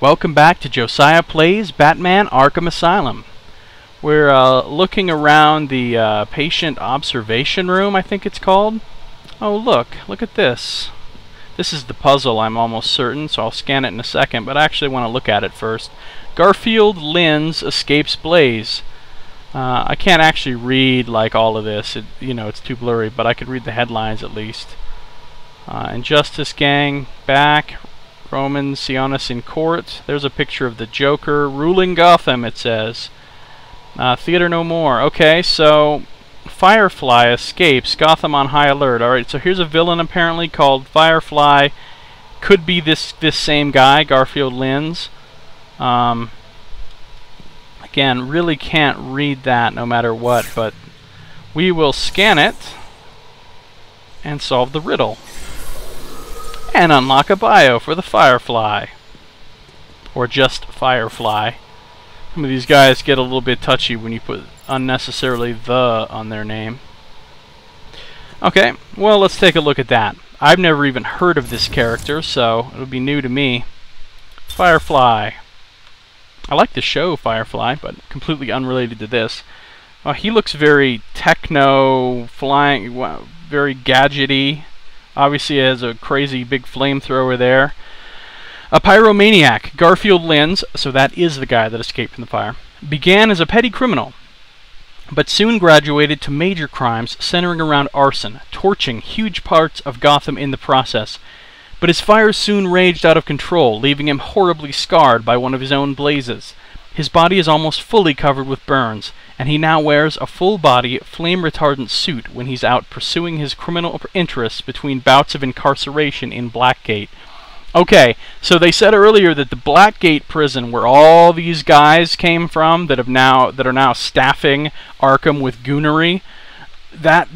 Welcome back to Josiah Plays Batman Arkham Asylum. We're looking around the patient observation room, I think it's called. Oh, look at this. This is the puzzle, I'm almost certain, so I'll scan it in a second, but I actually want to look at it first. Garfield Lynn's escapes Blaze. I can't actually read like all of this, it's too blurry, but I could read the headlines at least. Injustice Gang back. Roman Sionis in court. There's a picture of the Joker ruling Gotham, it says. Theater no more. Okay, so Firefly escapes. Gotham on high alert. Alright, so here's a villain apparently called Firefly. Could be this same guy, Garfield Lynn's. Again, really can't read that no matter what, but we will scan it and solve the riddle. And unlock a bio for the Firefly. Or just Firefly. Some of these guys get a little bit touchy when you put unnecessarily the on their name. Okay, well, let's take a look at that. I've never even heard of this character, so it'll be new to me. Firefly. I like the show Firefly, but completely unrelated to this. He looks very techno, flying, very gadgety. Obviously has a crazy big flamethrower there. A pyromaniac, Garfield Lynn's, so that is the guy that escaped from the fire, began as a petty criminal, but soon graduated to major crimes centering around arson, torching huge parts of Gotham in the process. But his fires soon raged out of control, leaving him horribly scarred by one of his own blazes. His body is almost fully covered with burns, and he now wears a full-body, flame-retardant suit when he's out pursuing his criminal interests between bouts of incarceration in Blackgate. Okay, so they said earlier that the Blackgate prison, where all these guys came from that are now staffing Arkham with goonery, that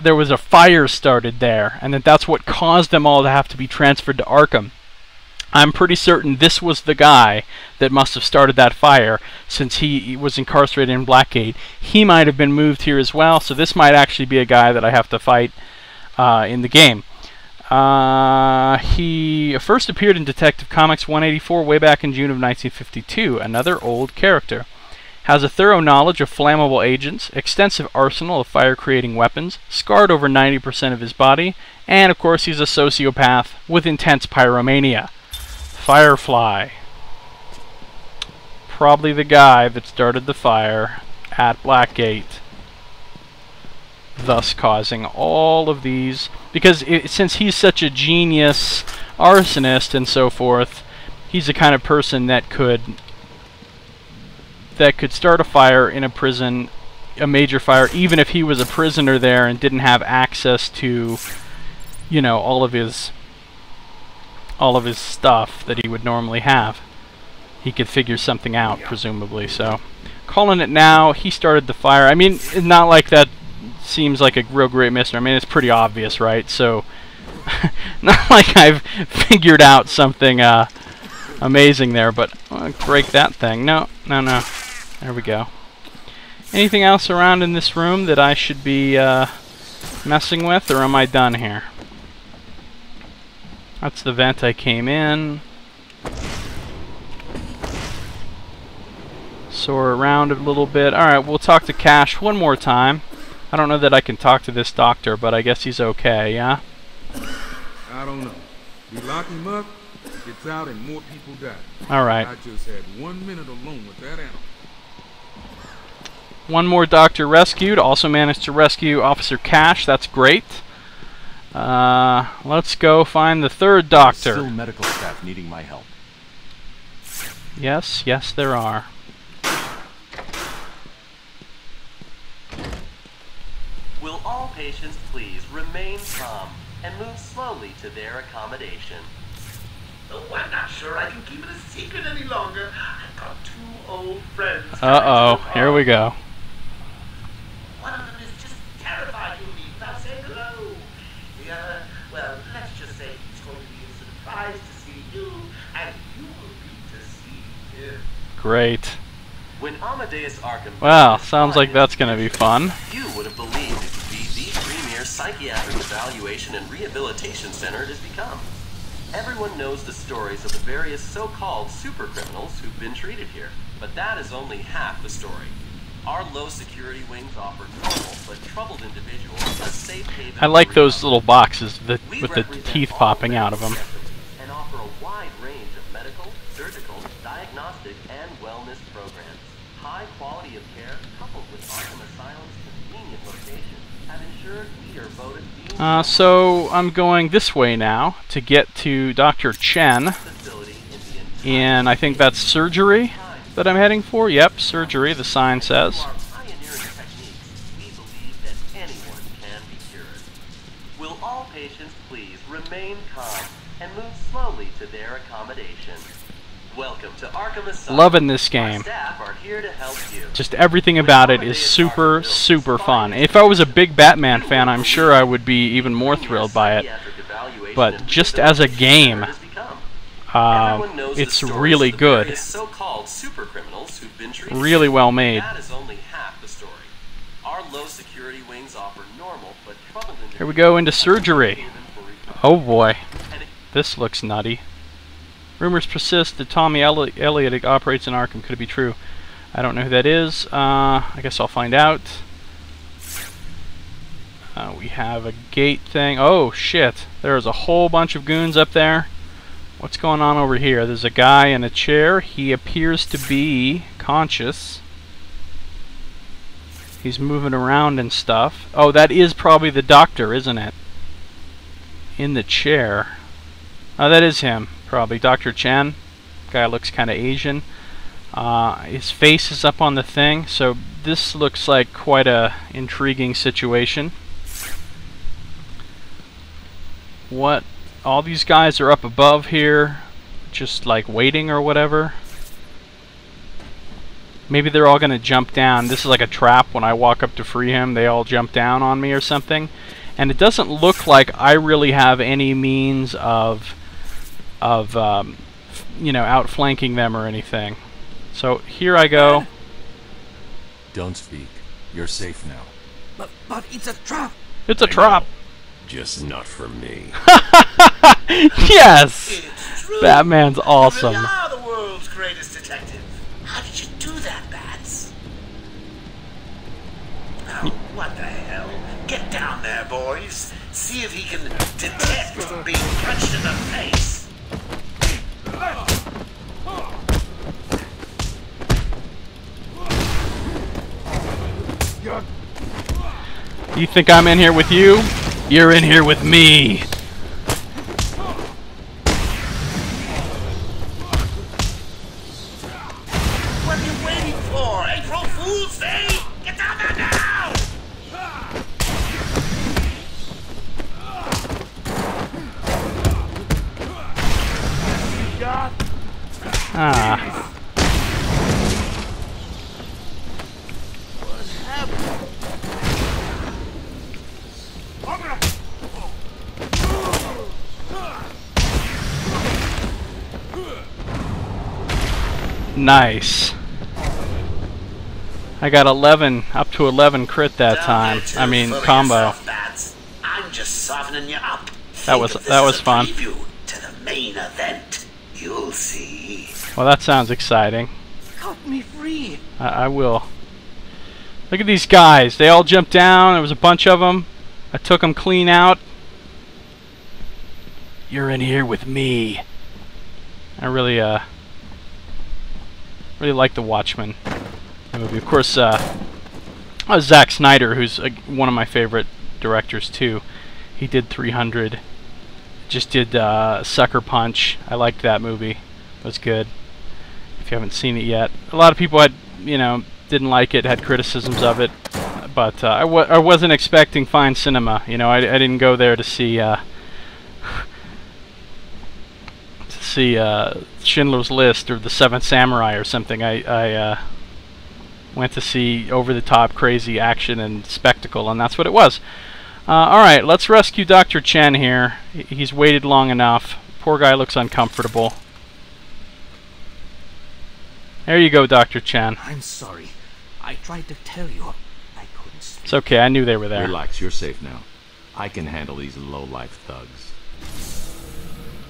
there was a fire started there, and that's what caused them all to have to be transferred to Arkham. I'm pretty certain this was the guy that must have started that fire, since he was incarcerated in Blackgate. He might have been moved here as well, so this might actually be a guy that I have to fight in the game. He first appeared in Detective Comics 184 way back in June of 1952, another old character. Has a thorough knowledge of flammable agents, extensive arsenal of fire-creating weapons, scarred over 90% of his body, and of course he's a sociopath with intense pyromania. Firefly. Probably the guy that started the fire at Blackgate, thus causing all of these, because since he's such a genius arsonist and so forth, he's the kind of person that could start a fire in a prison, a major fire, even if he was a prisoner there and didn't have access to, all of his stuff that he would normally have. He could figure something out, presumably. So, calling it now, he started the fire. I mean, it's not like that seems like a real great mystery. I mean, it's pretty obvious, right? So, not like I've figured out something amazing there, but break that thing. No. There we go. Anything else around in this room that I should be messing with, or am I done here? That's the vent I came in. Soar around a little bit. Alright, we'll talk to Cash one more time. I don't know that I can talk to this doctor, but I guess he's okay, yeah? I don't know. We lock him up, gets out, and more people die. Alright. I just had 1 minute alone with that animal. One more doctor rescued. Also managed to rescue Officer Cash. That's great. Let's go find the third doctor. Still medical staff needing my help. Yes, there are. Will all patients please remain calm and move slowly to their accommodation? Oh, I'm not sure I can keep it a secret any longer. I've got 2 old friends. Uh-oh, here we go. One of them is just terrified you'll leave without saying hello. The other, well, let's just say he's going to be surprised to see you, and you will be to see him. Great. When Amadeus Arkham... Well, sounds like that's going to be fun. You would have believed it would be the premier psychiatric evaluation and rehabilitation center it has become. Everyone knows the stories of the various so-called super criminals who've been treated here, but that is only half the story. Our low security wings offer normal but troubled individuals a safe haven. I like those little boxes with We the represent teeth all popping out of them. and offer a wide range of medical, surgical, diagnostic, and wellness programs. High quality of care coupled with Arkham Asylum's convenient location have ensured we are voted the So I'm going this way now to get to Doctor Chen, facility in the and I think that's surgery that I'm heading for. Yep, surgery, the sign says. Through our pioneering techniques, we believe that anyone can be cured. Will all patients please remain calm and move slowly to their accommodation? Welcome to Arkham Asylum. Loving this Our game. staff are here to help you. Just everything about it is super, super fun. If I was a big Batman fan, I'm sure I would be even more thrilled by it. But just as a game, it's really good. So-called super criminals who've been treated. Really well made. That is only half the story. Our low security wings offer normal but troubled individuals. Here we go into surgery. Oh boy, this looks nutty. Rumors persist that Tommy Elliott operates in Arkham. Could it be true? I don't know who that is. I guess I'll find out. We have a gate thing. Oh shit, there's a whole bunch of goons up there. What's going on over here? There's a guy in a chair. He appears to be conscious. He's moving around and stuff. Oh, that is probably the doctor, isn't it? In the chair. Oh, that is him. Probably Doctor Chen. Guy looks kind of Asian. His face is up on the thing, so this looks like quite a intriguing situation. What? All these guys are up above here, just like waiting or whatever. Maybe they're all gonna jump down. This is like a trap. When I walk up to free him, they all jump down on me or something. And it doesn't look like I really have any means of you know, outflanking them or anything. So here I go. Don't speak. You're safe now. But it's a trap. It's a trap. Just not for me. Yes! It's true. Batman's awesome. You really are the world's greatest detective. How did you do that, Bats? Oh, what the hell? Get down there, boys. See if he can detect being punched in the face. You think I'm in here with you? You're in here with me. What are you waiting for? April Fool's Day? Get down there now! Ah. What happened? Nice. I got 11, up to 11 crit that time. I mean, combo. I'm just softening you up. That was fun. Preview to the main event. You'll see. Well, that sounds exciting. Cut me free. I will. Look at these guys. They all jumped down. There was a bunch of them. I took them clean out. You're in here with me. I really like The Watchmen movie. Of course, Zack Snyder, who's one of my favorite directors too. He did 300. Just did Sucker Punch. I liked that movie. It was good. If you haven't seen it yet, a lot of people had, you know, didn't like it, had criticisms of it, but I wasn't expecting fine cinema. You know, I didn't go there to see Schindler's List or The Seventh Samurai or something. I went to see over-the-top crazy action and spectacle, and that's what it was. Alright, let's rescue Dr. Chen here. He's waited long enough. Poor guy looks uncomfortable. There you go, Dr. Chen. I'm sorry. I tried to tell you. I couldn't speak. It's okay, I knew they were there. Relax, you're safe now. I can handle these low-life thugs.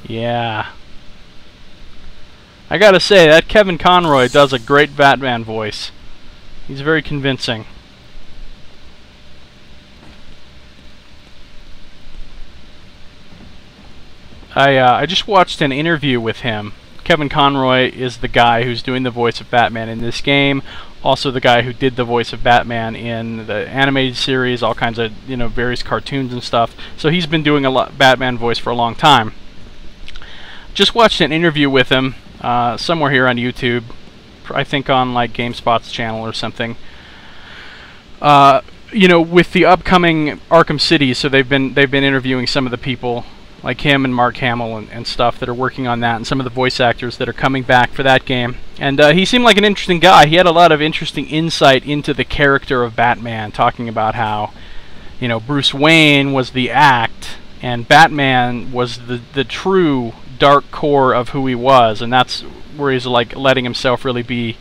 Yeah. I gotta say, that Kevin Conroy does a great Batman voice. He's very convincing. I just watched an interview with him. Kevin Conroy is the guy who's doing the voice of Batman in this game. Also the guy who did the voice of Batman in the animated series, all kinds of, you know, various cartoons and stuff. So he's been doing a lot Batman voice for a long time. Just watched an interview with him somewhere here on YouTube. I think on like GameSpot's channel or something. You know, with the upcoming Arkham City, so they've been interviewing some of the people like him and Mark Hamill and stuff that are working on that, and some of the voice actors that are coming back for that game. And he seemed like an interesting guy. He had a lot of interesting insight into the character of Batman, talking about how, you know, Bruce Wayne was the act, and Batman was the true dark core of who he was, and that's where he's like letting himself really be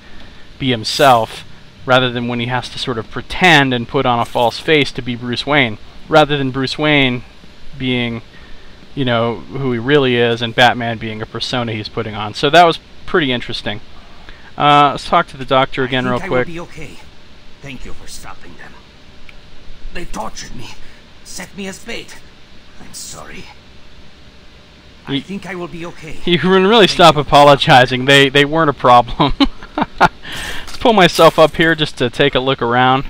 himself, rather than when he has to sort of pretend and put on a false face to be Bruce Wayne, rather than Bruce Wayne being, you know, who he really is, and Batman being a persona he's putting on. So that was pretty interesting. Let's talk to the doctor again real quick. I will be okay. Thank you for stopping them. They tortured me, set me as bait. I'm sorry. I think I will be okay. You can really stop apologizing. They weren't a problem. Let's pull myself up here just to take a look around.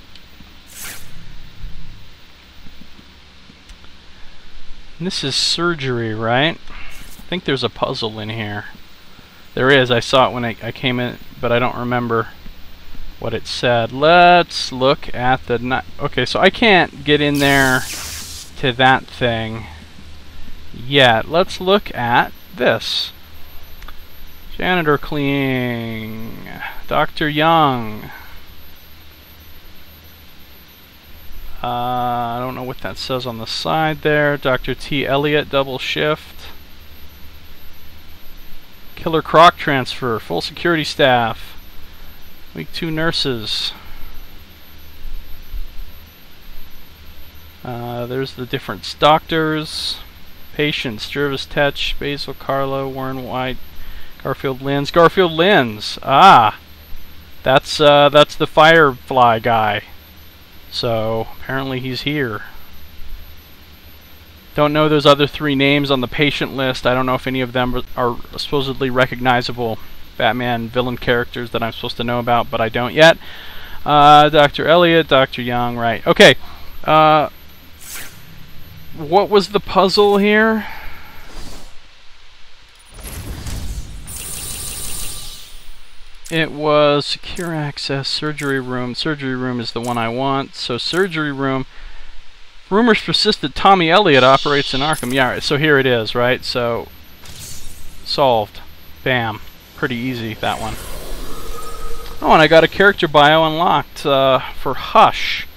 This is surgery, right? I think there's a puzzle in here. There is. I saw it when I came in, but I don't remember what it said. Let's look at the... Okay, so I can't get in there to that thing yet. Let's look at this. Janitor cleaning. Dr. Young. I don't know what that says on the side there. Dr. T. Elliott, double shift. Killer Croc transfer, full security staff. Week 2 nurses. There's the different doctors. Patients, Jervis Tetch, Basil Carlo, Warren White, Garfield Linz. Garfield Linz! Ah! That's the Firefly guy. So, apparently he's here. Don't know those other 3 names on the patient list. I don't know if any of them are supposedly recognizable Batman villain characters that I'm supposed to know about, but I don't yet. Dr. Elliott, Dr. Young, right. Okay. What was the puzzle here? It was secure access, surgery room. Surgery room is the one I want. So surgery room. Rumors persist that Tommy Elliott operates in Arkham. Yeah, so here it is, right? So solved. Bam. Pretty easy, that one. Oh, and I got a character bio unlocked for Hush.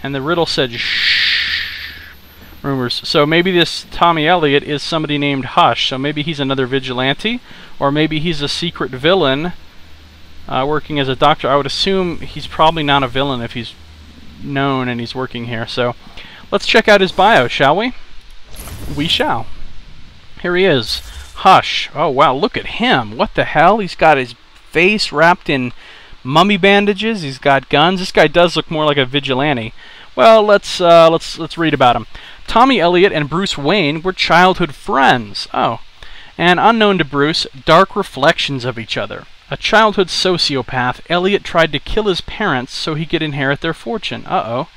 And the riddle said shh. Rumors. So maybe this Tommy Elliott is somebody named Hush. So maybe he's another vigilante. Or maybe he's a secret villain working as a doctor. I would assume he's probably not a villain if he's known and he's working here. So let's check out his bio, shall we? We shall. Here he is. Hush. Oh, wow, look at him. What the hell? He's got his face wrapped in mummy bandages. He's got guns. This guy does look more like a vigilante. Well, let's read about him. Tommy Elliott and Bruce Wayne were childhood friends. Oh. And unknown to Bruce, dark reflections of each other. A childhood sociopath, Elliott tried to kill his parents so he could inherit their fortune. Uh-oh.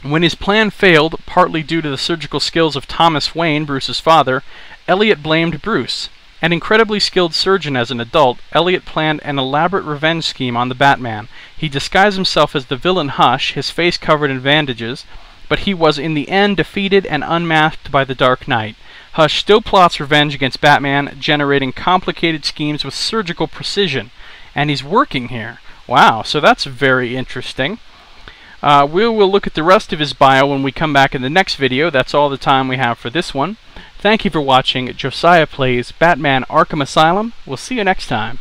When his plan failed, partly due to the surgical skills of Thomas Wayne, Bruce's father, Elliott blamed Bruce. An incredibly skilled surgeon as an adult, Elliott planned an elaborate revenge scheme on the Batman. He disguised himself as the villain Hush, his face covered in bandages, but he was in the end defeated and unmasked by the Dark Knight. Hush still plots revenge against Batman, generating complicated schemes with surgical precision. And he's working here. Wow, so that's very interesting. We will look at the rest of his bio when we come back in the next video. That's all the time we have for this one. Thank you for watching Josiah Plays Batman Arkham Asylum. We'll see you next time.